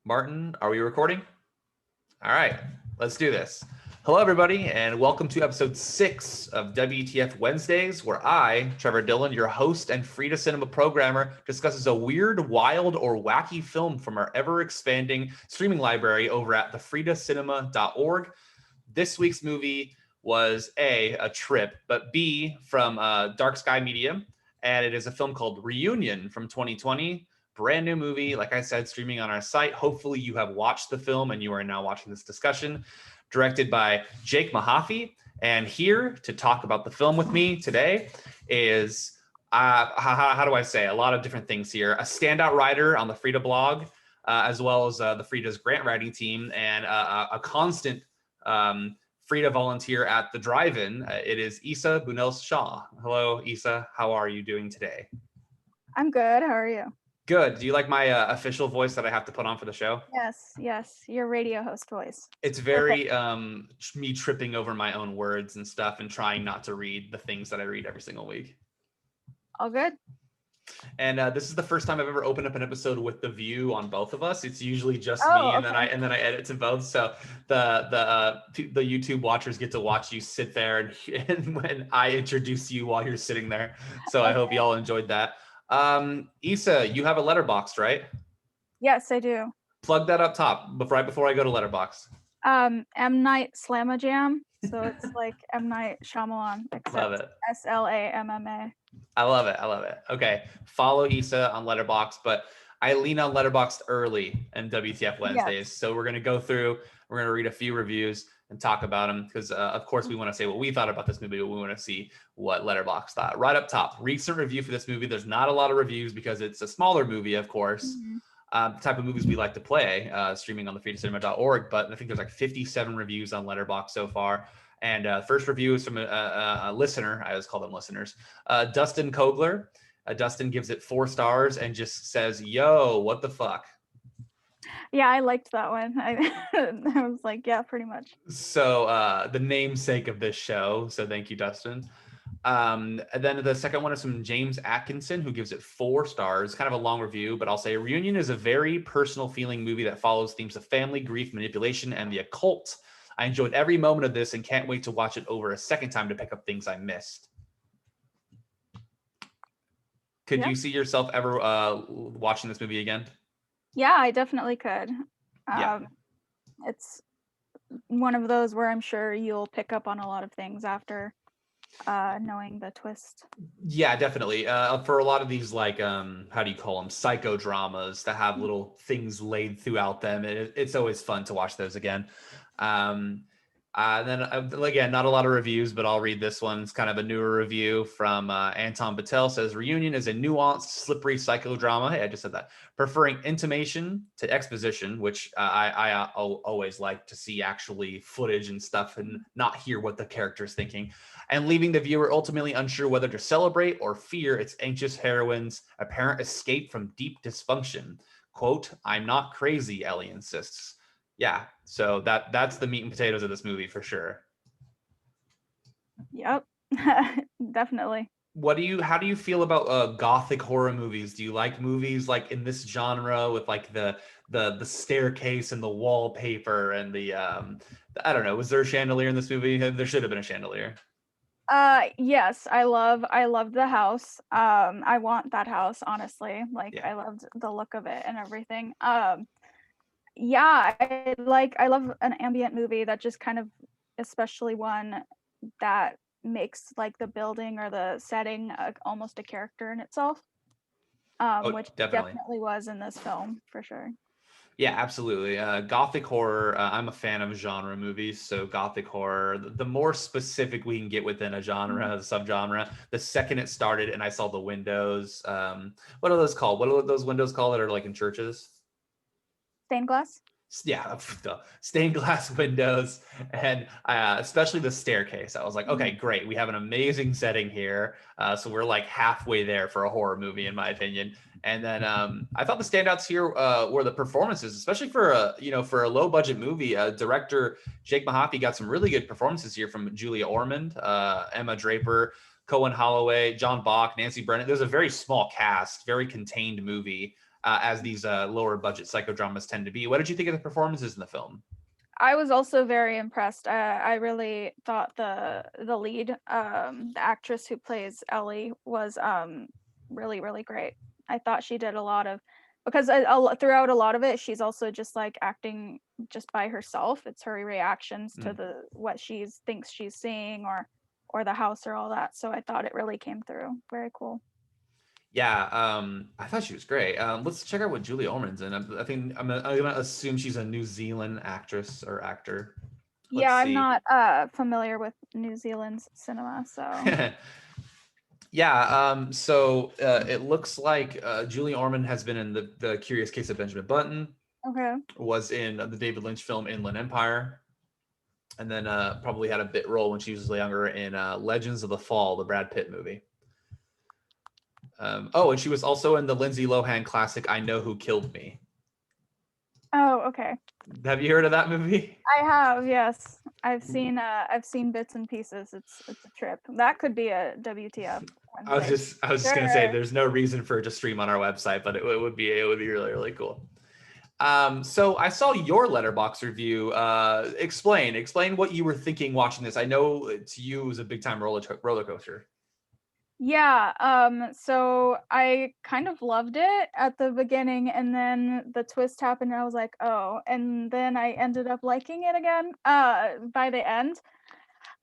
Martin, are we recording? All right, let's do this. Hello, everybody, and welcome to episode 6 of WTF Wednesdays, where I, Trevor Dillon, your host and Frida Cinema programmer, discusses a weird, wild, or wacky film from our ever-expanding streaming library over at thefridacinema.org. This week's movie was A trip, but B, from Dark Sky Media, and it is a film called Reunion from 2020. Brand new movie, like I said, streaming on our site. Hopefully you have watched the film and you are now watching this discussion. Directed by Jake Mahaff. And here to talk about the film with me today is, how do I say, a lot of different things here. A standout writer on the Frida blog, as well as the Frida's grant writing team, and a constant Frida volunteer at the drive-in. It is Isa Bulnes-Shaw. Hello, Isa. How are you doing today? I'm good. How are you? Good. Do you like my official voice that I have to put on for the show? Yes. Your radio host voice. It's very me tripping over my own words and stuff and trying not to read the things that I read every single week. All good. And this is the first time I've ever opened up an episode with the view on both of us. It's usually just me, and okay. then I edit to both. So the YouTube watchers get to watch you sit there and when I introduce you while you're sitting there. So I hope you all enjoyed that. Isa, you have a Letterboxd, right? Yes, I do. Plug that up top right before I go to Letterboxd. M. Night Slamma-Jam. So it's like M. Night Shyamalan, except SLAMMA. I love it. Okay, follow Isa on Letterboxd, but I lean on Letterboxd early in WTF Wednesdays. Yes. So we're gonna go through. We're gonna read a few reviews and talk about them because, of course, we want to say what we thought about this movie, but we want to see what Letterboxd thought. Right up top, recent review for this movie. There's not a lot of reviews because it's a smaller movie, of course. The type of movies we like to play, streaming on the thefridacinema.org. But I think there's like 57 reviews on Letterboxd so far. And first review is from a listener. I always call them listeners. Dustin Kogler. Dustin gives it 4 stars and just says, "Yo, what the fuck?" Yeah, I liked that one. I was like, yeah, pretty much. So the namesake of this show. So thank you, Dustin. And then the second one is from James Atkinson, who gives it 4 stars. Kind of a long review, but I'll say Reunion is a very personal feeling movie that follows themes of family, grief, manipulation, and the occult. I enjoyed every moment of this and can't wait to watch it over a second time to pick up things I missed. Could you see yourself ever watching this movie again? Yeah, I definitely could. Yeah. It's one of those where I'm sure you'll pick up on a lot of things after knowing the twist. Yeah, definitely. For a lot of these, like, how do you call them? Psychodramas that have little things laid throughout them. It's always fun to watch those again. Then again, not a lot of reviews, but I'll read this one. It's kind of a newer review from Anton Patel. Says Reunion is a nuanced, slippery psychodrama. Hey, I just said that. Preferring intimation to exposition, which I always like to see actually footage and stuff and not hear what the character is thinking, and leaving the viewer ultimately unsure whether to celebrate or fear its anxious heroine's apparent escape from deep dysfunction. Quote, "I'm not crazy," Ellie insists. Yeah, so that's the meat and potatoes of this movie for sure. Yep, definitely. How do you feel about Gothic horror movies? Do you like movies like in this genre with like the staircase and the wallpaper and the I don't know, was there a chandelier in this movie? There should have been a chandelier. Yes, I love the house. I want that house, honestly. Like, yeah. I loved the look of it and everything. Yeah, I love an ambient movie that just kind of, especially one that makes like the building or the setting almost a character in itself, which definitely was in this film for sure. Yeah, absolutely. Gothic horror, I'm a fan of genre movies. So Gothic horror, the more specific we can get within a genre, the subgenre, the second it started and I saw the windows, what are those called? What are those windows called that are like in churches? Stained glass? Yeah, stained glass windows, and especially the staircase. I was like, okay, great. We have an amazing setting here. So we're like halfway there for a horror movie, in my opinion. And then I thought the standouts here were the performances, especially for a low budget movie. Director Jake Mahaff got some really good performances here from Julia Ormond, Emma Draper, Cohen Holloway, John Bach, Nancy Brennan. There's a very small cast, very contained movie. as these lower budget psychodramas tend to be. What did you think of the performances in the film? I was also very impressed. I really thought the lead, the actress who plays Ellie, was really, really great. I thought she did a lot of, because throughout a lot of it, she's also just like acting just by herself. It's her reactions to what she thinks she's seeing, or the house, or all that. So I thought it really came through. Very cool. Yeah, I thought she was great. Let's check out what Julie Ormond's in. I think I'm gonna assume she's a New Zealand actress or actor. Yeah, I'm not familiar with New Zealand's cinema, so. Yeah, so it looks like Julie Ormond has been in the Curious Case of Benjamin Button. Okay. Was in the David Lynch film Inland Empire. And then probably had a bit role when she was younger in Legends of the Fall, the Brad Pitt movie. And she was also in the Lindsay Lohan classic I Know Who Killed Me. Oh, okay. Have you heard of that movie? I have, yes. I've seen bits and pieces. It's a trip. That could be a WTF Wednesday. I was just gonna say there's no reason for it to stream on our website, but it would be really, really cool. So I saw your Letterboxd review. Explain what you were thinking watching this. I know to you it was a big time roller coaster. Yeah, so I kind of loved it at the beginning, and then the twist happened and I was like, oh, and then I ended up liking it again by the end.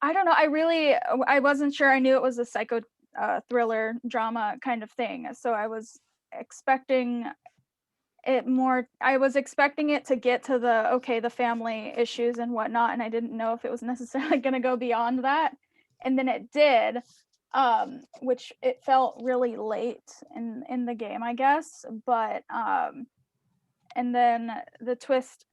I don't know, I wasn't sure. I knew it was a psycho thriller drama kind of thing, so I was expecting it to get to the family issues and whatnot, and I didn't know if it was necessarily going to go beyond that, and then it did. Which it felt really late in the game, I guess, but and then the twist,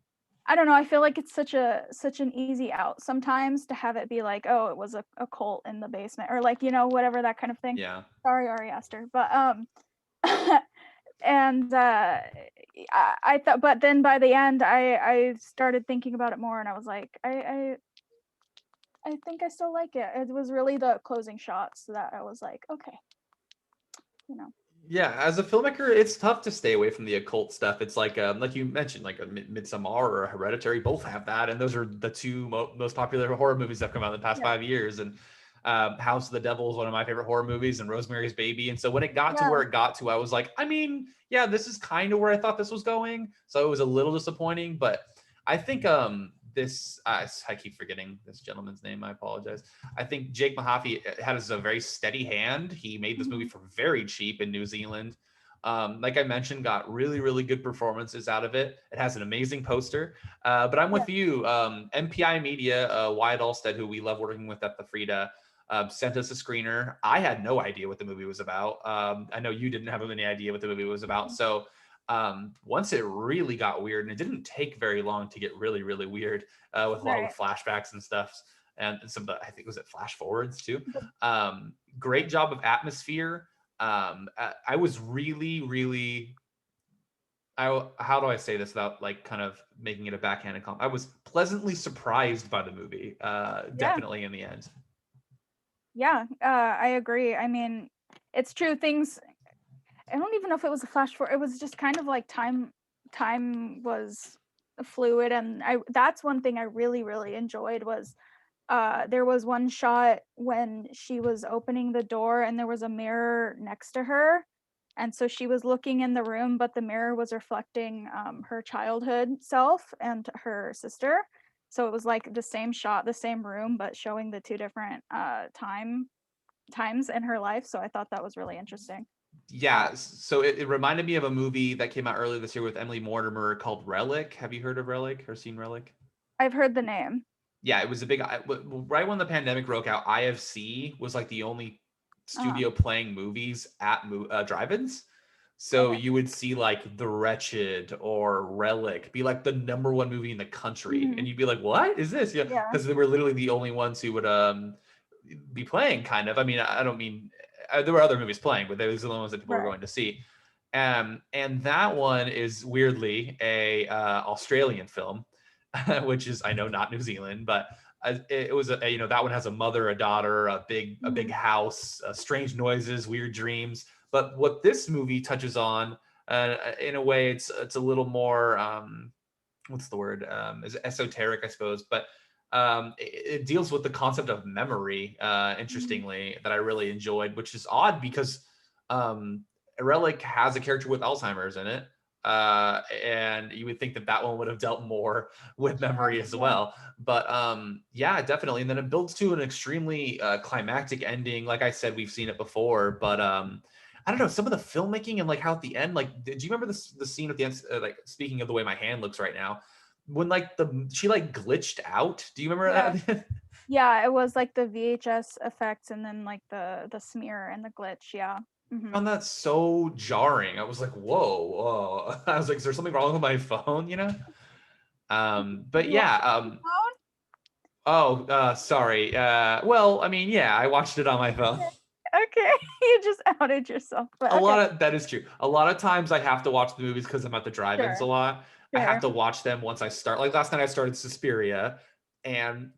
I don't know, I feel like it's such an easy out sometimes to have it be like, oh, it was a cult in the basement, or like, whatever, that kind of thing. Yeah. Sorry, Ari Aster, but and I thought, but then by the end, I started thinking about it more, and I was like, I think I still like it. It was really the closing shots that I was like, okay, Yeah, as a filmmaker, it's tough to stay away from the occult stuff. It's like you mentioned, like a Midsommar or a Hereditary, both have that, and those are the two most popular horror movies that have come out in the past 5 years. And House of the Devil is one of my favorite horror movies, and Rosemary's Baby. And so when it got to where it got to, I was like, I mean, yeah, this is kind of where I thought this was going. So it was a little disappointing, but I think I keep forgetting this gentleman's name. I apologize. I think Jake Mahaff has a very steady hand. He made this movie for very cheap in New Zealand. Like I mentioned, got really, really good performances out of it. It has an amazing poster. But I'm with you. MPI Media, Wyatt Alstead, who we love working with at the Frida, sent us a screener. I had no idea what the movie was about. I know you didn't have any idea what the movie was about. So once it really got weird, and it didn't take very long to get really, really weird with a lot of flashbacks and stuff, and some of the, I think, was it flash forwards too. Great job of atmosphere. I was really, really, how do I say this without like kind of making it a backhanded compliment? I was pleasantly surprised by the movie, definitely in the end. Yeah, I agree. I mean, it's true. I don't even know if it was a flash forward. It was just kind of like time was fluid, and that's one thing I really, really enjoyed was there was one shot when she was opening the door and there was a mirror next to her, and so she was looking in the room, but the mirror was reflecting her childhood self and her sister. So it was like the same shot, the same room, but showing the two different times in her life. So I thought that was really interesting. Yeah, so it reminded me of a movie that came out earlier this year with Emily Mortimer called Relic. Have you heard of Relic or seen Relic? I've heard the name. Yeah, it was a big, right when the pandemic broke out, IFC was like the only studio playing movies at drive-ins. So you would see like The Wretched or Relic be like the #1 movie in the country. And you'd be like, what is this? Yeah, because they were literally the only ones who would be playing, kind of. I mean, I don't mean, there were other movies playing, but those are the ones that people were going to see. And that one is weirdly a Australian film, which is, I know, not New Zealand, but it was that one has a mother, a daughter, a big house, strange noises, weird dreams. But what this movie touches on In a way, it's a little more what's the word? Is esoteric, I suppose, but it deals with the concept of memory, interestingly, that I really enjoyed, which is odd because Relic has a character with Alzheimer's in it. And you would think that that one would have dealt more with memory as well. But yeah, definitely. And then it builds to an extremely climactic ending. Like I said, we've seen it before, but I don't know, some of the filmmaking and like how at the end, like, do you remember the scene at the end, like speaking of the way my hand looks right now, when like she like glitched out? Do you remember that? Yeah, it was like the VHS effects and then like the smear and the glitch. Yeah. I found that so jarring. I was like, whoa. I was like, is there something wrong with my phone, you know? But You watched yeah, it on your phone? sorry. Well, I mean, yeah, I watched it on my phone. Okay. You just outed yourself. But okay. That is true. A lot of times I have to watch the movies because I'm at the drive-ins a Sure. lot. I have Sure. to watch them once I start. Like last night I started Suspiria, and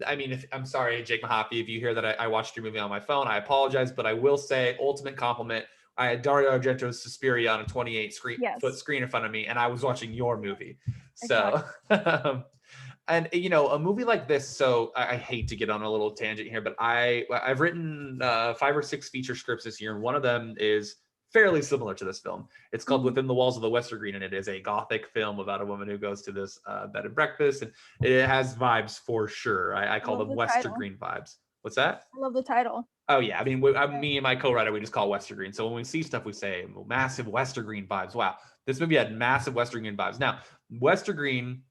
I mean, if I'm sorry, Jake Mahaff, if you hear that I watched your movie on my phone, I apologize, but I will say ultimate compliment. I had Dario Argento's Suspiria on a 28-foot Yes. screen in front of me, and I was watching your movie. Exactly. So and a movie like this, so I hate to get on a little tangent here, but I've written 5 or 6 feature scripts this year, and one of them is fairly similar to this film. It's called Within the Walls of the Western Green, and it is a Gothic film about a woman who goes to this bed and breakfast, and it has vibes for sure. I I call love them the Western title. Green vibes. What's that? I love the title. Oh yeah, I mean, me and my co-writer, we just call it Western Green. So when we see stuff, we say massive Western Green vibes. Wow, this movie had massive Western Green vibes. Now, Western Green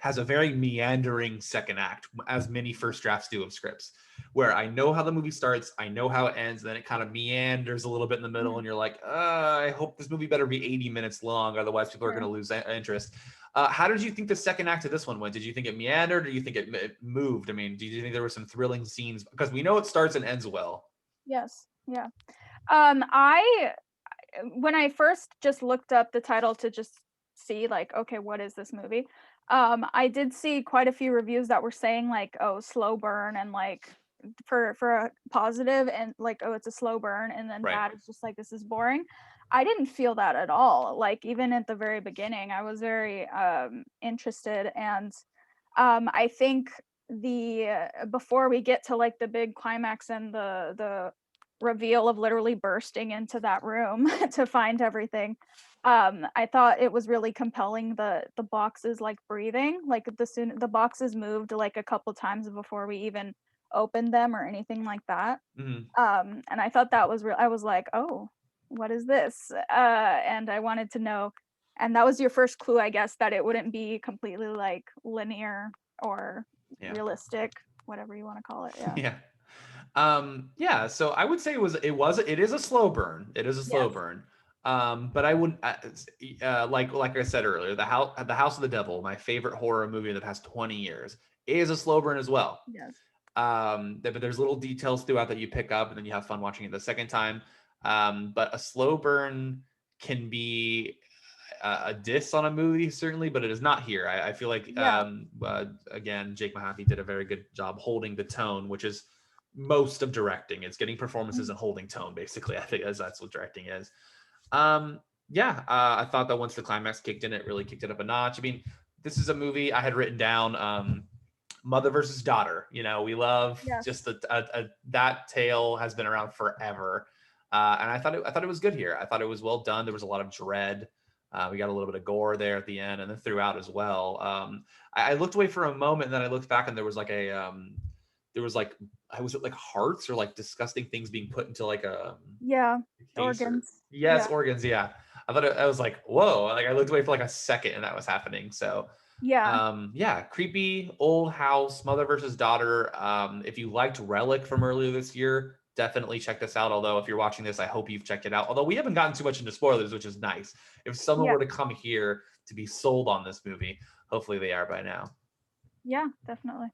has a very meandering second act, as many first drafts do of scripts, where I know how the movie starts, I know how it ends, then it kind of meanders a little bit in the middle, and you're like, I hope this movie better be 80 minutes long, otherwise people are going to lose interest. How did you think the second act of this one went? Did you think it meandered, or do you think it moved? I mean, do you think there were some thrilling scenes? Because we know it starts and ends well. Yes. Yeah. I when I first just looked up the title to just see like, okay, what is this movie? I did see quite a few reviews that were saying like, oh, slow burn, and like for a positive, and like, oh, it's a slow burn, and then Right. bad is just like, this is boring. I didn't feel that at all. Like even at the very beginning, I was very interested, and I think the before we get to like the big climax and the reveal of literally bursting into that room to find everything, I thought it was really compelling, the boxes like breathing, like the boxes moved like a couple times before we even opened them or anything like that. Mm-hmm. And I thought that was real. I was like, oh, what is this? And I wanted to know, and that was your first clue, I guess, that it wouldn't be completely like linear or realistic, whatever you want to call it. Yeah. Yeah. Yeah, so I would say it is a slow burn. It is a slow Yes. burn. But I wouldn't like I said earlier, the House of the Devil, my favorite horror movie of the past 20 years, is a slow burn as well. Yes. But there's little details throughout that you pick up, and then you have fun watching it the second time. But a slow burn can be a diss on a movie, certainly, but it is not here. I feel like again, Jake Mahaff did a very good job holding the tone, which is most of directing. It's getting performances and holding tone, basically. I think that's what directing is. I thought that once the climax kicked in, it really kicked it up a notch. I mean, this is a movie I had written down. Mother versus daughter. We love just that tale has been around forever, and I thought it was good here. I thought it was well done. There was a lot of dread. We got a little bit of gore there at the end, and then throughout as well. I looked away for a moment, and then I looked back, and there was like I was like hearts or like disgusting things being put into like a Organs. organs. Yeah, I was like, whoa! Like I looked away for like a second, and that was happening. So creepy old house, mother versus daughter. If you liked Relic from earlier this year, definitely check this out. Although if you're watching this, I hope you've checked it out. Although we haven't gotten too much into spoilers, which is nice. If someone were to come here to be sold on this movie, hopefully they are by now. Yeah, definitely.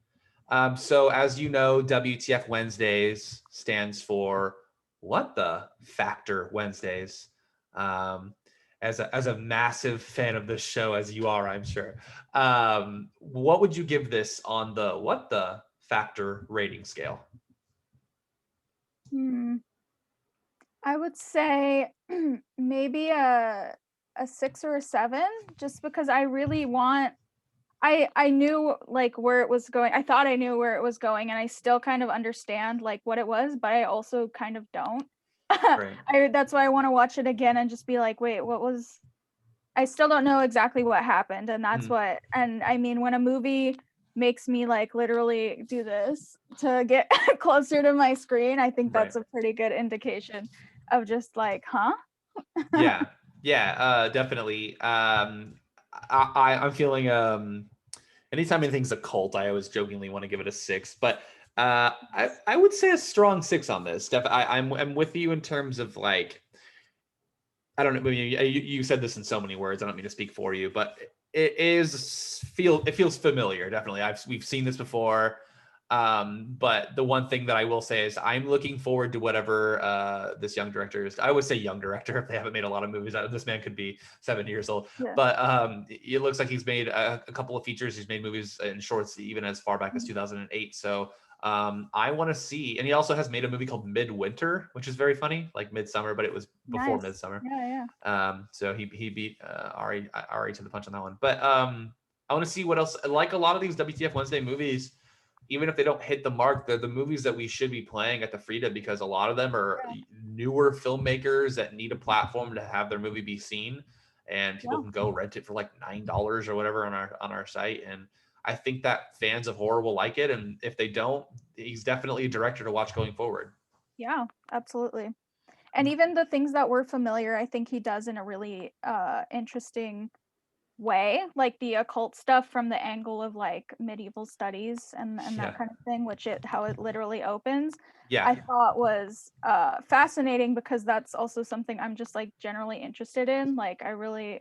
So as you know, WTF Wednesdays stands for What the Factor Wednesdays. As a massive fan of this show, as you are, I'm sure. What would you give this on the What the Factor rating scale? I would say maybe a 6 or a 7, just because I really want. I knew like where it was going. I thought I knew where it was going, and I still kind of understand like what it was, but I also kind of don't. Right. That's why I want to watch it again and just be like, wait, what was? I still don't know exactly what happened, and that's Mhm. what. And I mean, when a movie makes me like literally do this to get closer to my screen, I think Right. that's a pretty good indication of just like, huh? Yeah. Yeah. Definitely. I'm feeling anytime anything's a cult, I always jokingly want to give it a 6, but I would say a strong 6 on this. I'm with you in terms of like I don't know. I mean, you said this in so many words. I don't mean to speak for you, but it feels familiar. Definitely, we've seen this before. But the one thing that I will say is I'm looking forward to whatever this young director is. I would say young director if they haven't made a lot of movies. This man could be 7 years old, Yeah. but it looks like he's made a couple of features. He's made movies and shorts even as far back as 2008. So I want to see, and he also has made a movie called Midwinter, which is very funny, like Midsummer, but it was before Nice. Midsummer. Yeah, So he beat Ari to the punch on that one. But I want to see what else. Like a lot of these WTF Wednesday movies, even if they don't hit the mark, they're the movies that we should be playing at the Frida because a lot of them are yeah. newer filmmakers that need a platform to have their movie be seen, and people Yeah. can go rent it for like $9 or whatever on our site. And I think that fans of horror will like it, and if they don't, he's definitely a director to watch going forward. Yeah, absolutely. And even the things that were familiar, I think he does in a really interesting way, like the occult stuff from the angle of like medieval studies and that Yeah, kind of thing, which it how it literally opens. yeah, I thought was fascinating because that's also something I'm just like generally interested in. Like I really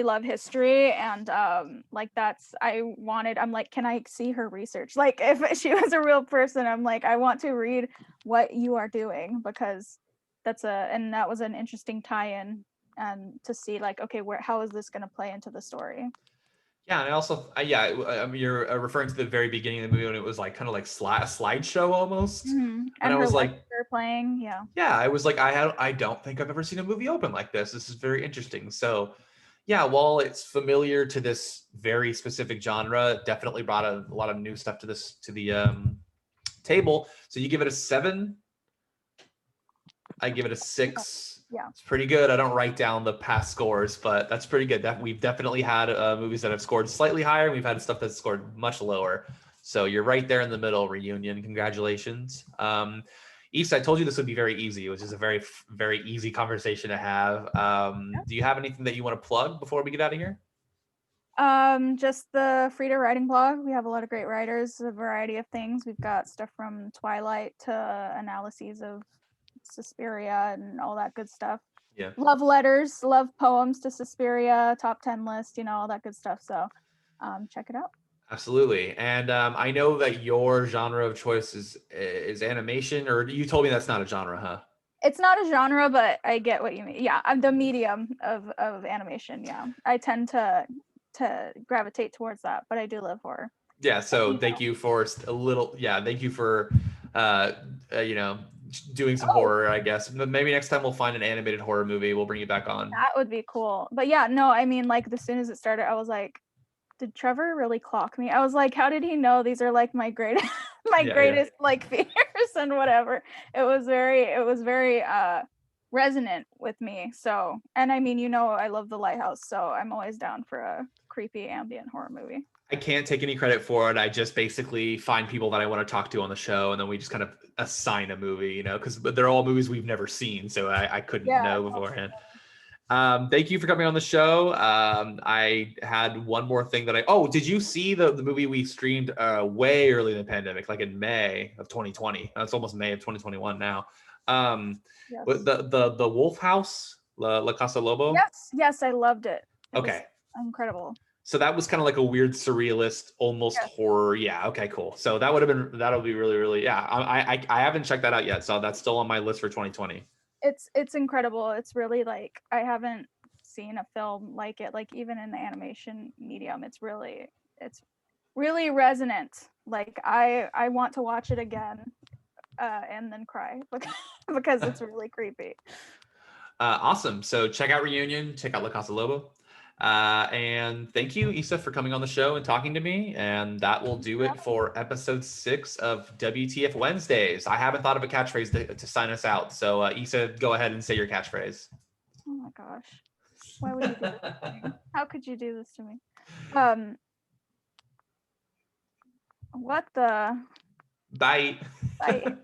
love history, and like I'm like, can I see her research? Like if she was a real person, I'm like, I want to read what you are doing, because that was an interesting tie-in, and to see like, okay, how is this going to play into the story? yeah. And I also, you're referring to the very beginning of the movie when it was like kind of like a slideshow almost, and And I her was like, lecture playing, yeah. yeah, I was like, I don't think I've ever seen a movie open like this. This is very interesting. So, yeah, while it's familiar to this very specific genre, it definitely brought a lot of new stuff to the table. So you give it a 7. I give it a Yeah, 6. yeah. It's pretty good. I don't write down the past scores, but that's pretty good. That we've definitely had movies that have scored slightly higher. We've had stuff that's scored much lower. So you're right there in the middle. Reunion, congratulations. Isa, I told you this would be very easy. It was just a very, very easy conversation to have. Do you have anything that you want to plug before we get out of here? Just the Frida writing blog. We have a lot of great writers, a variety of things. We've got stuff from Twilight to analyses of Suspiria and all that good stuff. Yeah. Love letters, love poems to Suspiria, top 10 list, all that good stuff. So check it out. Absolutely. And I know that your genre of choice is animation, or you told me that's not a genre, huh? It's not a genre, but I get what you mean. Yeah, I'm the medium of animation. Yeah, I tend to gravitate towards that, but I do love horror. Yeah. So You thank know. you for a little. Yeah. Thank you for, uh, you know, doing some Oh, horror. I guess maybe next time we'll find an animated horror movie. We'll bring you back on. that would be cool. But yeah, no, I mean, like as soon as it started, I was like, did Trevor really clock me? I was like, how did he know these are like my greatest my Yeah. Yeah. greatest like fears and whatever. It was very resonant with me. So, and I mean, I love The Lighthouse, so I'm always down for a creepy ambient horror movie. I can't take any credit for it. I just basically find people that I want to talk to on the show, and then we just kind of assign a movie, because they're all movies we've never seen, so I couldn't Yeah, know beforehand. Thank you for coming on the show. I had one more thing that oh, did you see the movie we streamed way early in the pandemic, like in May of 2020? It's almost May of 2021 now. But yes. the Wolf House, La Casa Lobo. Yes, I loved it. It was Okay. incredible. So that was kind of like a weird surrealist, almost Yes. horror. Yeah. Okay. Cool. So that'll be really, really. Yeah. I haven't checked that out yet, so that's still on my list for 2020. It's incredible. It's really like I haven't seen a film like it, like even in the animation medium. It's really resonant. Like I want to watch it again and then cry because it's really creepy. Awesome. So check out Reunion, check out La Casa Lobo. And thank you, Isa, for coming on the show and talking to me. And that will do it for episode 6 of WTF Wednesdays. I haven't thought of a catchphrase to sign us out. So Isa, go ahead and say your catchphrase. Oh my gosh. Why would you do this to me? How could you do this to me? What the? Bye. Bye.